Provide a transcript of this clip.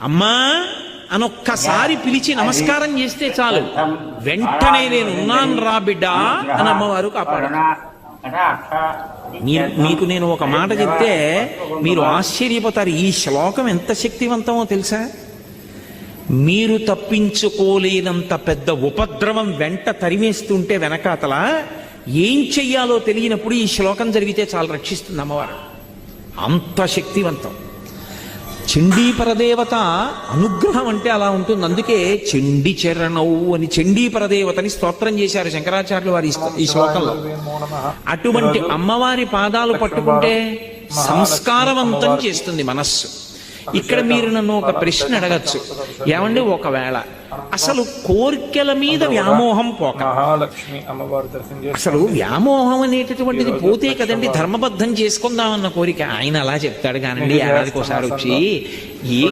అమ్మా అనొక్కసారి పిలిచి నమస్కారం చేస్తే చాలు, వెంటనే నేను ఉన్నాను రా బిడ్డా అని అమ్మవారు కాపాడు. మీకు నేను ఒక మాట చెప్తే మీరు ఆశ్చర్యపోతారు. ఈ శ్లోకం ఎంత శక్తివంతమో తెలుసా? మీరు తప్పించుకోలేనంత పెద్ద ఉపద్రవం వెంట తరిమేస్తుంటే వెనకాతల ఏం చెయ్యాలో తెలియనప్పుడు ఈ శ్లోకం జరిగితే చాలా రక్షిస్తుంది అమ్మవారు. అంత శక్తివంతం. చండీపరదేవత అనుగ్రహం అంటే అలా ఉంటుంది. అందుకే చండీ చరణవు అని చండీపరదేవతని స్తోత్రం చేశారు శంకరాచార్యులు వారి ఈ శ్లోకంలో. అటువంటి అమ్మవారి పాదాలు పట్టుకుంటే సంస్కారవంతం చేస్తుంది మనస్సు. ఇక్కడ మీరు నన్ను ఒక ప్రశ్న అడగచ్చు, ఏమండి ఒకవేళ అసలు కోర్కెల మీద వ్యామోహం పోక, అసలు వ్యామోహం అనేటటువంటిది పోతే కదండి ధర్మబద్ధం చేసుకుందామన్న కోరిక. ఆయన అలా చెప్తాడు కానండి ఏడాదికి ఒకసారి వచ్చి